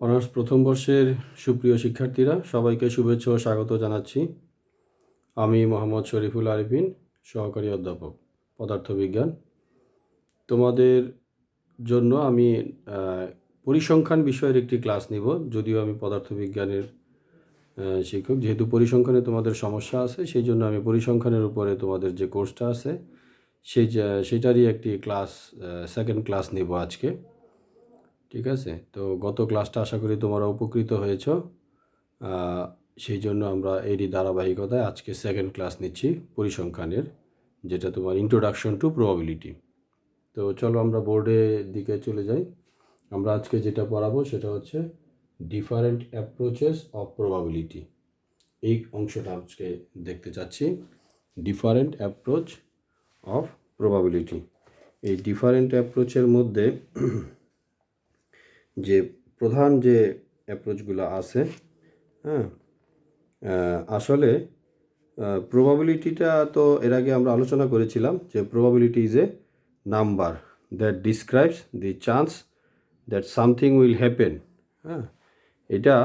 Honours প্রথম বর্ষের সুপ্রিয় শিক্ষার্থীরা, সবাইকে শুভেচ্ছা ও স্বাগত জানাচ্ছি। আমি মোহাম্মদ শরীফুল আরিফিন, সহকারী অধ্যাপক পদার্থবিজ্ঞান। তোমাদের জন্য আমি পরিসংখ্যান বিষয়ের একটি ক্লাস নিব, যদিও আমি পদার্থবিজ্ঞানের শিক্ষক। যেহেতু পরিসংখ্যানে তোমাদের সমস্যা আছে, সেই জন্য আমি পরিসংখ্যানের উপরে তোমাদের যে কোর্সটা আছে সেটারই একটি ক্লাস, সেকেন্ড ক্লাস নিব আজকে। ঠিক আছে, তো গত ক্লাসটা আশা করি তোমরা উপকৃত হয়েছ। সেই জন্য আমরা এরই ধারাবাহিকতায় আজকে সেকেন্ড ক্লাস নিচ্ছি পরিসংখ্যানের, যেটা তোমার ইন্ট্রোডাকশন টু প্রবাবিলিটি। তো চলো আমরা বোর্ডের দিকে চলে যাই। আমরা আজকে যেটা পড়াবো সেটা হচ্ছে ডিফারেন্ট অ্যাপ্রোচেস অফ প্রবাবিলিটি। এই অংশটা আজকে দেখতে চাচ্ছি, ডিফারেন্ট অ্যাপ্রোচ অফ প্রবাবিলিটি। এই ডিফারেন্ট অ্যাপ্রোচের মধ্যে যে প্রধান যে অ্যাপ্রোচগুলো আছে, আসলে প্রবাবিলিটিটা তো এর আগে আমরা আলোচনা করেছিলাম যে probability is a number that describes the chance that something will happen. এটা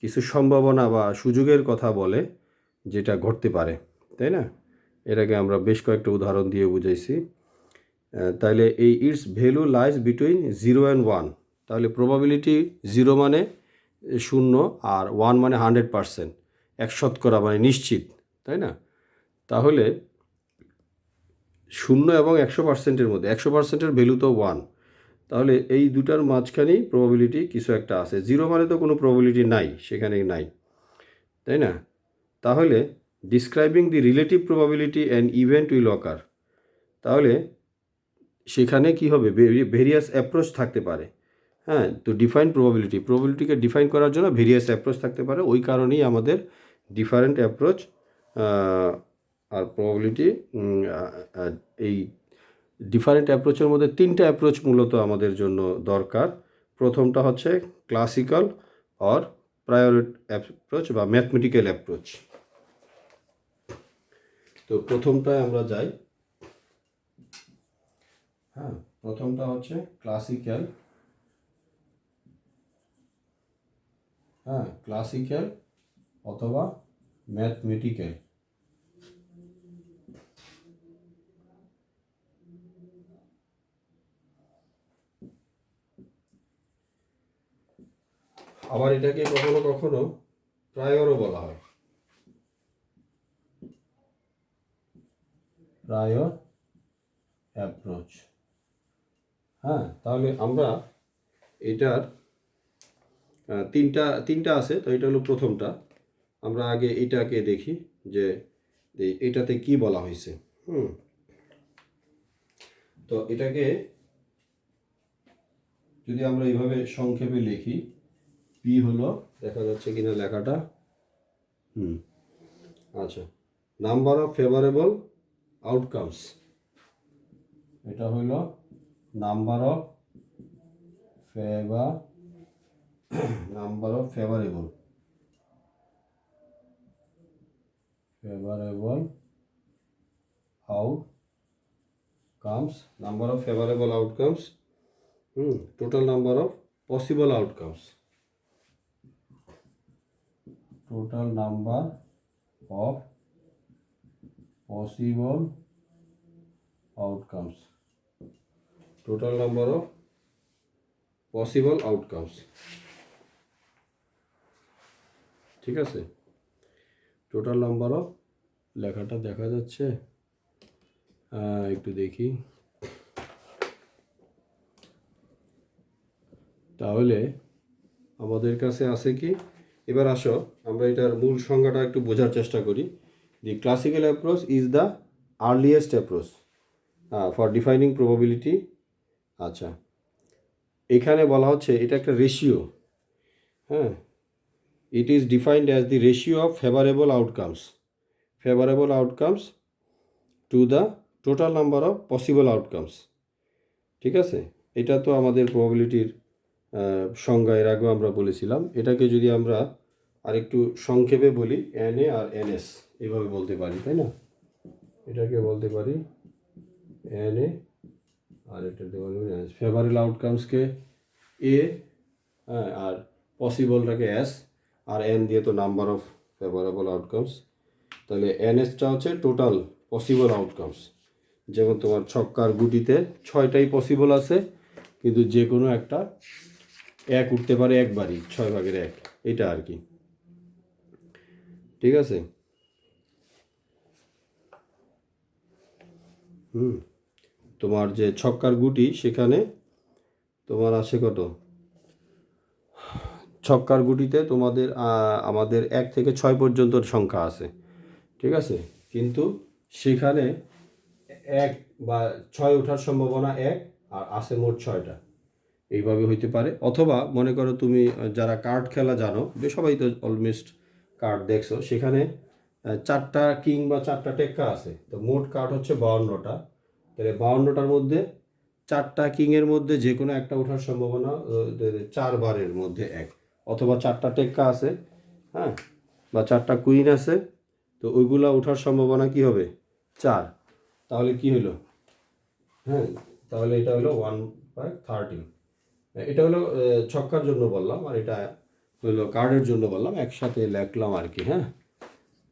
কিছু সম্ভাবনা বা সুযোগের কথা বলে যেটা ঘটতে পারে, তাই না? এর আগে আমরা বেশ কয়েকটা উদাহরণ দিয়ে বুঝাইছি। তাহলে এই it's value lies between 0 and 1। তাহলে প্রবাবিলিটি 0 মানে 0 আর 1 মানে 100%, 100% মানে নিশ্চিত, তাই না? তাহলে 0 এবং 100%-এর মধ্যে 100%-এর ভ্যালু তো 1, তাহলে এই দুটার মাঝখানেই প্রবাবিলিটি কিছু একটা আছে। 0 মানে তো কোনো প্রবাবিলিটি নাই, সেখানেই নাই, তাই না? তাহলে describing the relative probability and event will occur. তাহলে সেখানে কি হবে, ভেরিয়াস অ্যাপ্রোচ থাকতে পারে। তো ডিফাইন প্রবাবিলিটিকে ডিফাইন করার জন্য ভেরিয়াস অ্যাপ্রোচ থাকতে পারে। ওই কারণেই আমাদের ডিফারেন্ট অ্যাপ্রোচ আর প্রবাবিলিটি, এই ডিফারেন্ট অ্যাপ্রোচের মধ্যে 3টা অ্যাপ্রোচ মূলত আমাদের জন্য দরকার। প্রথমটা হচ্ছে ক্লাসিক্যাল অর প্রায়োর অ্যাপ্রোচ বা ম্যাথমেটিক্যাল অ্যাপ্রোচ। তো প্রথমটায় আমরা যাই। প্রথমটা হচ্ছে ক্লাসিক্যাল, ক্লাসিক্যাল অথবা ম্যাথমেটিক্যাল। আবার এটাকে কখনো কখনো প্রায়রও বলা হয়, প্রায়র অ্যাপ্রোচ। তাহলে আমরা এটার তিনটা আছে, তো এটা হলো প্রথমটা। আমরা আগে এটাকে দেখি যে এটাতে কি বলা হয়েছে। তো এটাকে যদি আমরা এইভাবে সংক্ষেপে লিখি, পি হলো, দেখা যাচ্ছে কিনা লেখাটা, আচ্ছা, নাম্বার অফ ফেভারেবল আউটকামস। এটা হলো number of favourable outcomes, number of favorable outcomes, total number of possible outcomes, total number of possible outcomes, total number of possible outcomes। ঠিক আছে, টোটাল নাম্বার অফ, লেখাটা দেখা যাচ্ছে, একটু দেখি। তাহলে আমাদের কাছে আছে কি, এবার আসো আমরা এটার মূল সংজ্ঞাটা একটু বোঝার চেষ্টা করি। The classical approach is the earliest approach for defining probability. আচ্ছা, এখানে বলা হচ্ছে এটা একটা ratio. It is defined as the ratio of favourable outcomes to the total number of possible outcomes. ঠিক আছে, এটা তো আমাদের প্রবাবিলিটির সংজ্ঞা, এর আগেও আমরা বলেছিলাম। এটাকে যদি আমরা আরেকটু সংক্ষেপে বলি, NA আর NS এইভাবে বলতে পারি, তাই না? এটাকে বলতে পারি NA আর এটা ফেভারেবল আউটকামসকে A, আর পসিবলটাকে এস আর এন দিয়ে তো নাম্বার অফ ফেভারেবল আউটকামস, তাহলে এনএসটা হচ্ছে টোটাল পসিবল আউটকামস। যেমন তোমার ছক্কার গুটিতে 6টাই পসিবল আছে, কিন্তু যে কোনো একটা এক উঠতে পারে একবারই, 6/1, এটা আর কি। ঠিক আছে। তোমার যে ছক্কার গুটি সেখানে তোমার আছে কত, ছক্কার গুটিতে তোমাদের আমাদের 1 থেকে 6 পর্যন্ত সংখ্যা আছে, ঠিক আছে, কিন্তু সেখানে 1 বা 6 ওঠার সম্ভাবনা 1 আর আছে মোট 6টা, এইভাবে হইতে পারে। অথবা মনে করো তুমি যারা কার্ড খেলা জানো, সবাই তো অলমোস্ট কার্ড দেখছো, সেখানে 4টা কিং বা 4টা টেক্কা আছে, তো মোট কার্ড হচ্ছে 52টা, তাহলে 52টার মধ্যে 4টা কিংয়ের মধ্যে যে কোনো একটা ওঠার সম্ভাবনা 4 বারের মধ্যে 1, অথবা 4টা টেক্কা আছে, হ্যাঁ, বা 4টা কুইন আছে, তো ওইগুলা ওঠার সম্ভাবনা কি হবে 4, তাহলে কি হলো, হ্যাঁ, তাহলে এটা হলো 1/13। এটা হলো ছক্কার জন্য বললাম, আর এটা হলো কার্ডের জন্য বললাম, একসাথে লেখলাম আর কি। হ্যাঁ,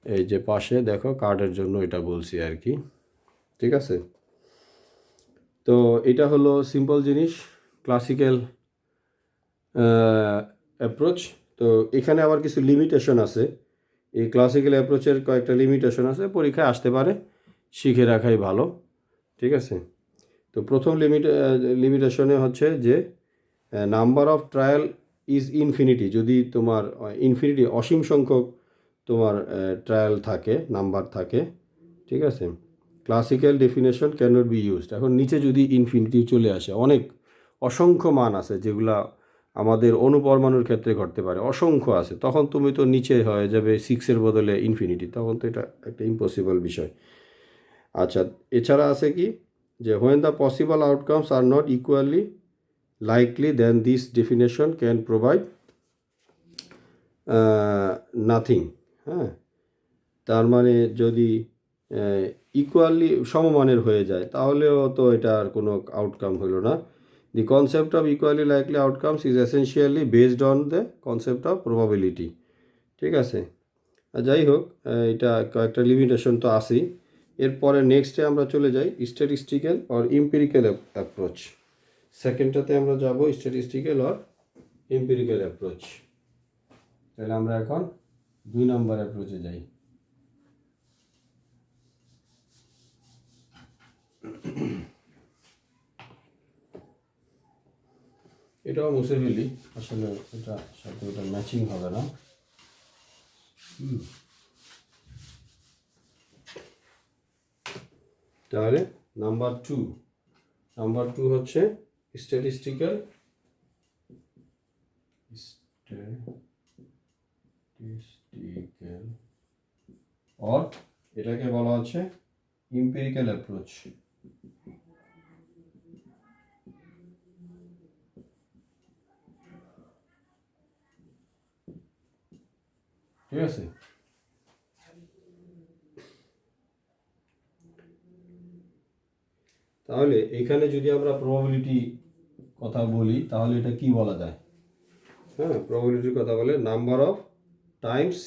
এই যে পাশে দেখো কার্ডের জন্য এটা বলছি আর কি, ঠিক আছে। তো এটা হলো সিম্পল জিনিস, ক্লাসিক্যাল অ্যাপ্রোচ। তো এখানে আবার কিছু লিমিটেশন আছে, এই ক্লাসিক্যাল অ্যাপ্রোচের কয়েকটা লিমিটেশন আছে, পরীক্ষায় আসতে পারে, শিখে রাখাই ভালো, ঠিক আছে। তো প্রথম লিমিটেশনে হচ্ছে যে number of trial is infinity, যদি তোমার ইনফিনিটি অসীম সংখ্যক তোমার ট্রায়াল থাকে, নাম্বার থাকে, ঠিক আছে, classical definition can not be used. এখন নিচে যদি ইনফিনিটি চলে আসে, অনেক অসংখ্য মান আছে যেগুলা আমাদের অণুপরমাণুর ক্ষেত্রে ঘটতে পারে, অসংখ্য আছে, তখন তুমি তো নিচে হয়ে যাবে 6-এর বদলে ইনফিনিটি, তখন তো এটা একটা ইম্পসিবল বিষয়। আচ্ছা, এছাড়া আছে কি, যে when the possible outcomes are not equally likely then this definition can provide nothing। হ্যাঁ, তার মানে যদি ইকুয়ালি সমমানের হয়ে যায় তাহলেও তো এটা আর কোনো আউটকাম হলো না। দি concept of equally likely outcomes is essentially based on the concept of probability, ঠিক আছে। যাই হোক, এটা কয়েকটা লিমিটেশন তো আছেই। এরপরে নেক্সটে আমরা চলে যাই স্ট্যাটিস্টিক্যাল অর এম্পিরিক্যাল অ্যাপ্রোচ। সেকেন্ডটাতে আমরা যাব স্ট্যাটিস্টিক্যাল অর এম্পিরিক্যাল অ্যাপ্রোচ। তাহলে আমরা এখন 2 নম্বর অ্যাপ্রোচে যাই। এটাও মুছে ফেলি, আসলে এটা সাথে ওটা ম্যাচিং হবে না। তাহলে নাম্বার 2 হচ্ছে স্ট্যাটিস্টিক্যাল অর এটাকে বলা হচ্ছে এম্পিরিক্যাল অ্যাপ্রোচ। ঠিক আছে, তাহলে এখানে যদি আমরা প্রবাবিলিটি কথা বলি তাহলে এটা কি বলা যায়? হ্যাঁ, প্রবাবিলিটির কথা বলে নাম্বার অফ টাইমস,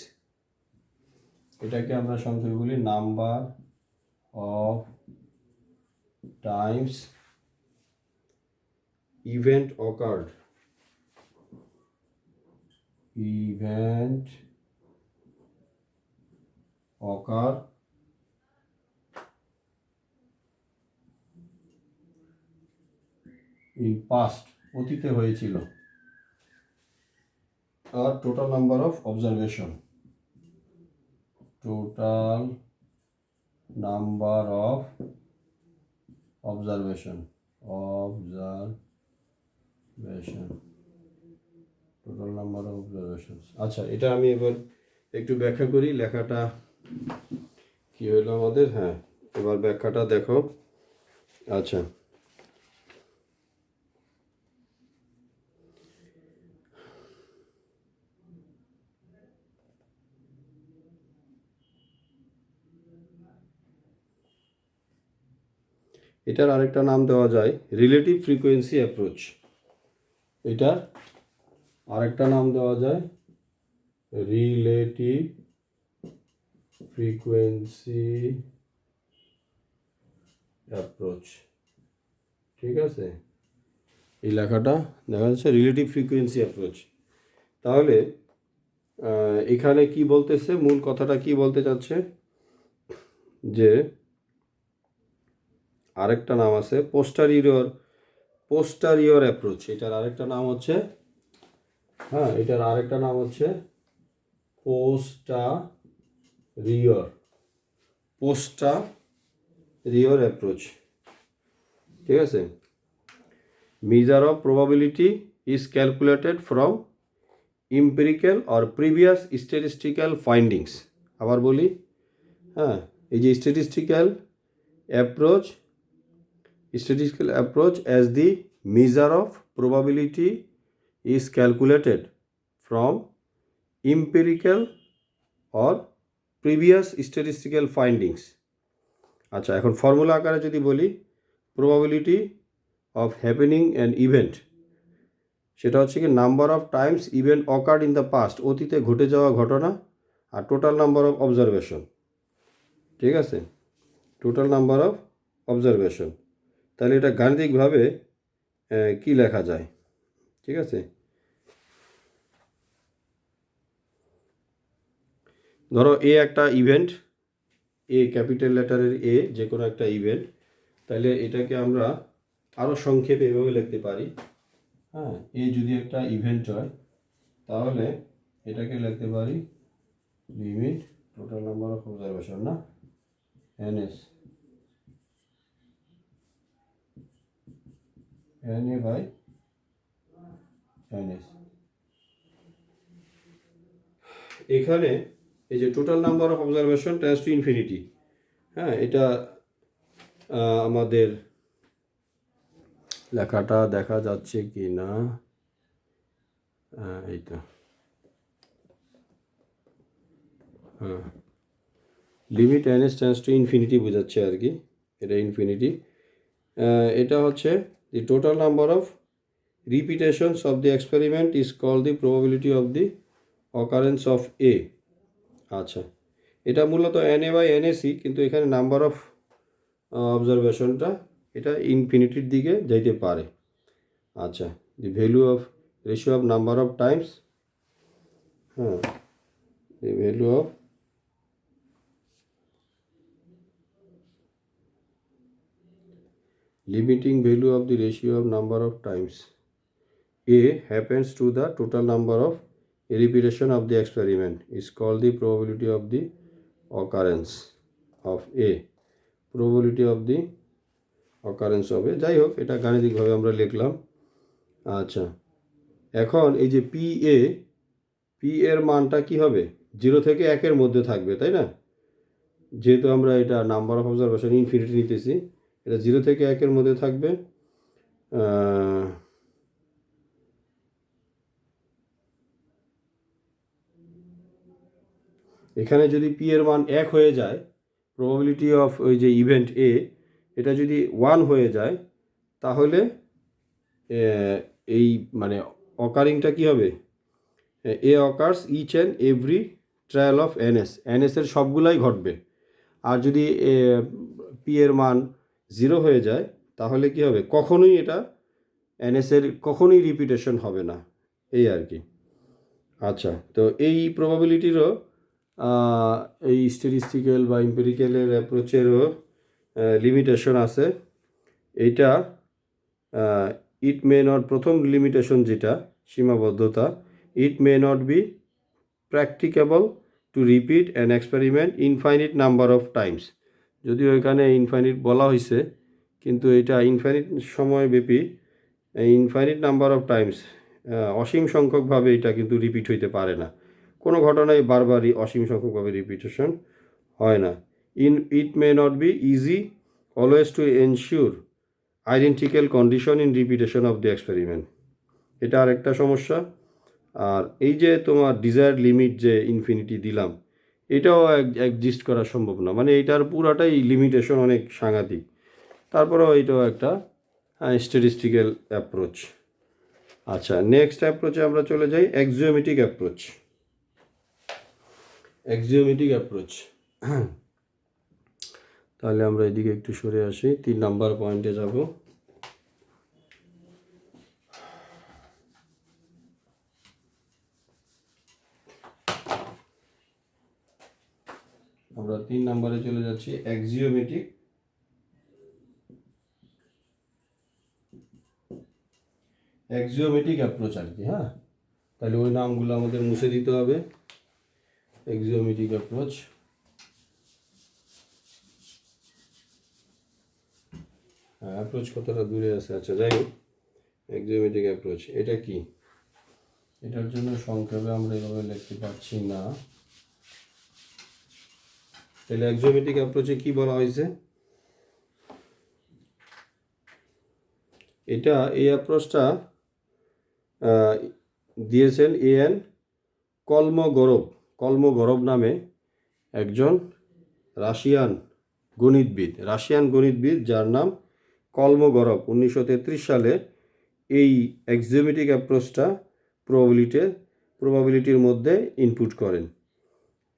এটাকে আমরা সংক্ষেপে বলি number of times event occurred, in past, অতীতে হয়েছিল, আর total number of observation, total number of observation, total number of observation. আচ্ছা, এটা আমি এবার একটু ব্যাখ্যা করি, লেখাটা কি হলো আমাদের। হ্যাঁ, এবার ব্যাখ্যাটা দেখো। আচ্ছা, এটার আরেকটা নাম দেওয়া যায় রিলেটিভ ফ্রিকোয়েন্সি অ্যাপ্রোচ। এটার আরেকটা নাম দেওয়া যায় রিলেটিভ ফ্রিকোয়েন্সি অ্যাপ্রোচ। ঠিক আছে, এই লেখাটা দেখা যাচ্ছে রিলেটিভ ফ্রিকোয়েন্সি অ্যাপ্রোচ। তাহলে এখানে কি বলতেছে, মূল কথাটা কি বলতে চাচ্ছে যে আরেকটা নাম আছে পোস্টারিয়র অ্যাপ্রোচ। এটার আরেকটা নাম হচ্ছে পোস্টারিয়র অ্যাপ্রোচ। ঠিক আছে, measure of probability is calculated from empirical or previous statistical findings। আবার বলি, এই যে statistical approach as the measure of probability is calculated from empirical or previous statistical findings। আচ্ছা, এখন ফর্মুলা আকারে যদি বলি, probability of happening an event, সেটা হচ্ছে কি number of times event occurred in the past, অতীতে ঘটে যাওয়া ঘটনা, আর টোটাল নাম্বার অফ অবজারভেশন। ঠিক আছে, টোটাল নাম্বার অফ অবজারভেশন। তাহলে এটা গাণিতিকভাবে কি লেখা যায়? ঠিক আছে, ধরো এ একটা ইভেন্ট, এ ক্যাপিটাল লেটারের এ, যে কোনো একটা ইভেন্ট। তাহলে এটাকে আমরা আরও সংক্ষেপে এভাবে লিখতে পারি। এ যদি একটা ইভেন্ট হয় তাহলে এটাকে লিখতে পারি limit total number of observation, না এনএস, এনএ বাই এনএস। এখানে এই যে total number of observation tends to infinity, এটা আমাদের লেখাটা দেখা যাচ্ছে কি না, এই তো, limit NS tends to infinity বোঝাচ্ছে আর কি, এটা ইনফিনিটি। এটা হচ্ছে the total number of repetitions of the experiment is called the probability of the occurrence of A. আচ্ছা, এটা মূলত এনএ বাই এনএসি, কিন্তু এখানে নাম্বার অফ অবজারভেশনটা এটা ইনফিনিটির দিকে যাইতে পারে। আচ্ছা, the value of ratio of number of Times, the value of limiting value of the ratio of number of times A happens to the total number of repetition of the experiment is called the probability of the occurrence of A, probability of the occurrence of A। যাই হোক, এটা গাণিতিকভাবে আমরা লিখলাম। আচ্ছা, এখন এই যে পি এর মানটা কি হবে, 0 থেকে 1-এর মধ্যে থাকবে, তাই না? যেহেতু আমরা এটা নাম্বার অফ অবজারভেশন ইনফিনিটি নিতেছি, এটা 0 থেকে 1-এর মধ্যে থাকবে। এখানে যদি পি এর মান 1 হয়ে যায়, প্রবাবিলিটি অফ ওই যে ইভেন্ট এ, এটা যদি 1 হয়ে যায়, তাহলে এই মানে অকারিংটা কি হবে, A occurs each and every trial of এনএসের সবগুলাই ঘটবে। আর যদি পি এর মান 0 হয়ে যায়, তাহলে কি হবে, কখনোই এটা এনএসের কখনোই রিপিটেশন হবে না, এই আর কি। আচ্ছা, তো এই প্রবাবিলিটিরও এই স্ট্যাটিস্টিক্যাল বা এম্পিরিক্যালের অ্যাপ্রোচেরও লিমিটেশন আছে। এইটা ইট মে নট, প্রথম লিমিটেশন যেটা সীমাবদ্ধতা, it may not be practicable to repeat an experiment infinite number of times. যদিও এখানে ইনফাইনিট বলা হয়েছে, কিন্তু এটা ইনফাইনিট সময়ব্যাপী, ইনফাইনিট নাম্বার অফ টাইমস, অসীম সংখ্যকভাবে এটা কিন্তু রিপিট হইতে পারে না। কোনো ঘটনায় বারবারই অসীম সংখ্যকভাবে রিপিটেশন হয় না। It may not be easy always to ensure identical condition in repetition of the experiment, এটা আরেকটা সমস্যা। আর এই যে তোমার ডিজায়ার্ড লিমিট যে ইনফিনিটি দিলাম, এটাও এক্সিস্ট করা সম্ভব না, মানে এটার পুরাটাই লিমিটেশন অনেক সাংঘাতিক। তারপরেও এটাও একটা স্ট্যাটিস্টিক্যাল অ্যাপ্রোচ। আচ্ছা, নেক্সট অ্যাপ্রোচে আমরা চলে যাই অ্যাক্সিওমেটিক অ্যাপ্রোচ। অ্যাক্সিওমেটিক অ্যাপ্রোচ, তাহলে আমরা এদিকে একটু সরে আসি, 3 নাম্বার পয়েন্টে যাব। আমরা 3 নাম্বারে চলে যাচ্ছি, অ্যাক্সিওমেটিক অ্যাপ্রোচ আর কি। হ্যাঁ, তাহলে ওই নামগুলো আমাদের মুছে দিতে হবে। অ্যাক্সিওমেটিক অ্যাপ্রোচ, অ্যাপ্রোচ কতটা দূরে আছে। আচ্ছা, যাই হোক, অ্যাক্সিওমেটিক অ্যাপ্রোচ এটা কি, এটার জন্য সংক্ষেপে আমরা এভাবে লিখতে পারছি না। তাহলে অ্যাক্সিওমেটিক অ্যাপ্রোচে কি বলা হয়েছে, এই অ্যাপ্রোচটা দিয়েছেন এএন কলমোগরভ নামে একজন রাশিয়ান গণিতবিদ, যার নাম কলমোগরভ। 1933 সালে এই অ্যাক্সিওমেটিক অ্যাপ্রোচটা প্রবাবিলিটির মধ্যে ইনপুট করেন।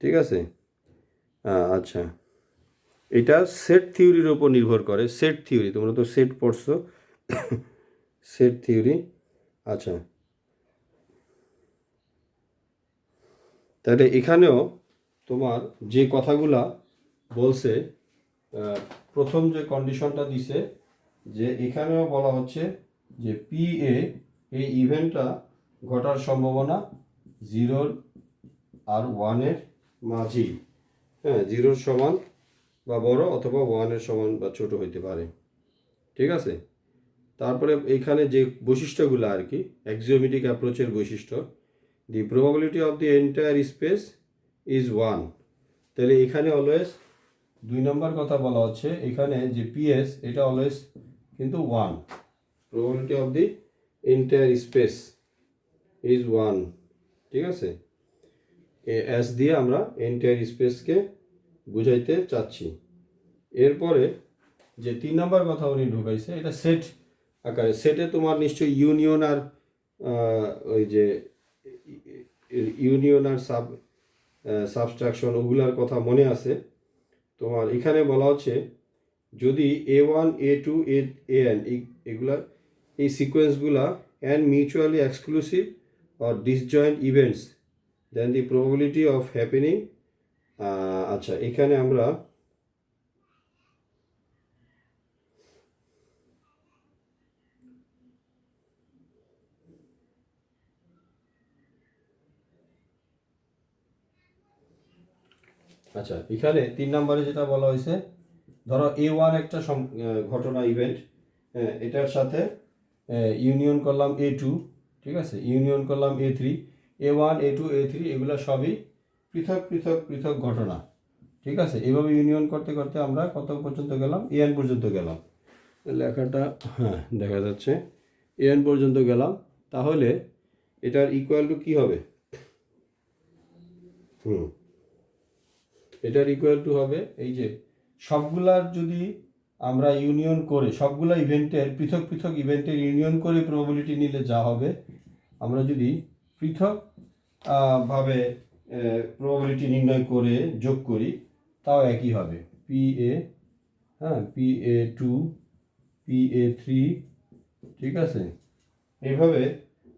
ঠিক আছে। আচ্ছা, এটা সেট থিওরির উপর নির্ভর করে। সেট থিওরি, তোমরা তো সেট পড়ছো, সেট থিওরি। আচ্ছা, তাহলে এখানেও তোমার যে কথাগুলা বলছে, প্রথম যে কন্ডিশনটা দিছে, যে এখানেও বলা হচ্ছে যে পি এ এই ইভেন্টটা ঘটার সম্ভাবনা 0 আর 1-এর মাঝেই। হ্যাঁ, 0-র সমান বা বড়, অথবা 1-এর সমান বা ছোট হইতে পারে। ঠিক আছে। তারপরে এখানে যে বৈশিষ্ট্যগুলো আর কি, অ্যাক্সিওমেটিক অ্যাপ্রোচের বৈশিষ্ট্য, the probability of the entire space is 1। তাহলে এখানে অলওয়েজ 2 নম্বর কথা বলা হচ্ছে, এখানে যে পিএস এটা অলওয়েজ কিন্তু 1। Probability of the entire space is 1। ঠিক আছে, এস দিয়ে আমরা এন্টায়ার স্পেসকে বুঝাইতে চাচ্ছি। এরপরে যে 3 নম্বর কথা উনি ঢুকাইছে, এটা সেট আকারে। সেটে তোমার নিশ্চয়ই ইউনিয়ন আর ওই যে ইউনিয়ন আর সাবস্ট্রাকশন ওগুলার কথা মনে আছে তোমার। এখানে বলা হচ্ছে যদি A1 A2 AN এগুলা, এই সিকোয়েন্সগুলা and mutually exclusive or disjoint events, then the probability of happening. আচ্ছা, এখানে আমরা আচ্ছা, এখানে 3 নম্বরে যেটা বলা হয়েছে, ধরো A1 একটা ঘটনা ইভেন্ট, এটার সাথে ইউনিয়ন করলাম A2। ঠিক আছে, ইউনিয়ন করলাম A3। A1 A2 A3 এগুলো সবই পৃথক পৃথক পৃথক ঘটনা। ঠিক আছে, এভাবে ইউনিয়ন করতে করতে আমরা কত পর্যন্ত গেলাম, এন পর্যন্ত গেলাম। লেখাটা হ্যাঁ দেখা যাচ্ছে, এন পর্যন্ত গেলাম। তাহলে এটার ইকুয়াল টু কী হবে, এটার ইকুয়াল টু হবে এই যে সবগুলার যদি আমরা ইউনিয়ন করে, সবগুলা ইভেন্টের পৃথক পৃথক ইভেন্টের ইউনিয়ন করে প্রবাবিলিটি নিলে যা হবে, আমরা যদি পৃথক ভাবে প্রবাবিলিটি নির্ণয় করে যোগ করি, তাও একই হবে। PA, হ্যাঁ, PA2 PA3। ঠিক আছে, এইভাবে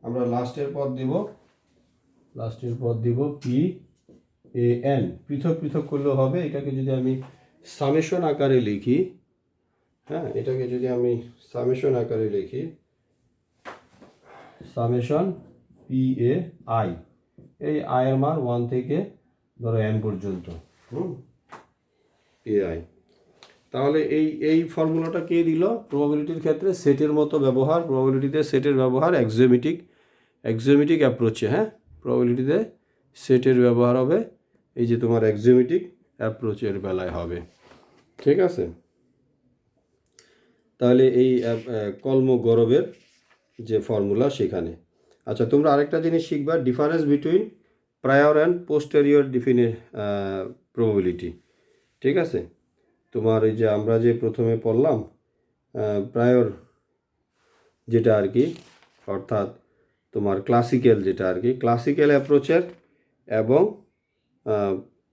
আমরা লাস্টের পদ দিব PAN। পৃথক পৃথক করলেও হবে। এটাকে যদি আমি সামেশন আকারে লিখি, হ্যাঁ, এটাকে যদি আমি সামেশন আকারে লিখি, সামেশন PAI, এই আয়ের মান 1 থেকে ধরো n পর্যন্ত, PAI। তাহলে এই ফর্মুলাটা কে দিল, প্রবাবিলিটির ক্ষেত্রে সেটের মতো ব্যবহার, প্রবাবিলিটিতে সেটের ব্যবহার অ্যাক্সিওমেটিক অ্যাপ্রোচে। হ্যাঁ, প্রবাবিলিটিতে সেটের ব্যবহার হবে, এই যে তোমার অ্যাক্সিওমেটিক অ্যাপ্রোচের বেলায় হবে। ঠিক আছে, তাহলে এই কলমোগরভের যে ফর্মুলা সেখানে। আচ্ছা, তোমরা আরেকটা জিনিস শিখবা, difference between prior and posterior probability. ঠিক আছে, তোমার এই যে আমরা যে প্রথমে পড়লাম প্রায়র যেটা আর কি, অর্থাৎ তোমার ক্লাসিক্যাল যেটা আর কি, ক্লাসিক্যাল অ্যাপ্রোচের এবং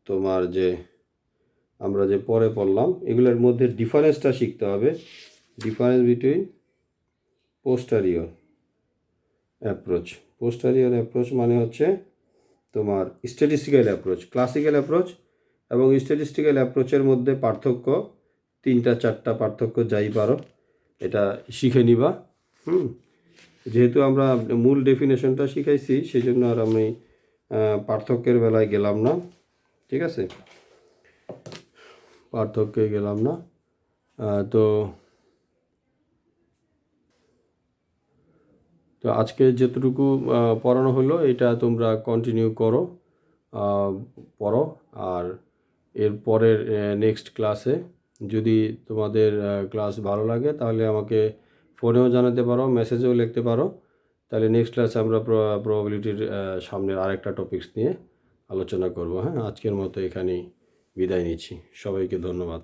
তোমার যে আমরা যে পরে পড়লাম এগুলোর মধ্যে ডিফারেন্সটা শিখতে হবে। Difference between posterior approach. Posterior approach মানে হচ্ছে তোমার স্ট্যাটিস্টিক্যাল অ্যাপ্রোচ। ক্লাসিক্যাল অ্যাপ্রোচ এবং স্ট্যাটিস্টিক্যাল অ্যাপ্রোচের মধ্যে পার্থক্য 3-4টা পার্থক্য যাই পারো এটা শিখে নিবা। যেহেতু আমরা মূল ডেফিনেশনটা শিখাইছি সেই জন্য আর আমি পার্থক্যের বেলায় গেলাম না, ঠিক আছে, পার্থক্যে গেলাম না। তো তো আজকে যেটুকু পড়ানো হলো এটা তোমরা কন্টিনিউ করো, পড়ো। আর এর পরের নেক্সট ক্লাসে যদি তোমাদের ক্লাস ভালো লাগে তাহলে আমাকে ফোনেও জানাতে পারো, মেসেজেও লিখতে পারো। তাহলে নেক্সট ক্লাসে আমরা প্রবাবিলিটির সামনের আরেকটা টপিকস নিয়ে আলোচনা করব। হ্যাঁ, আজকের মতো এখানেই বিদায় নিচ্ছি। সবাইকে ধন্যবাদ।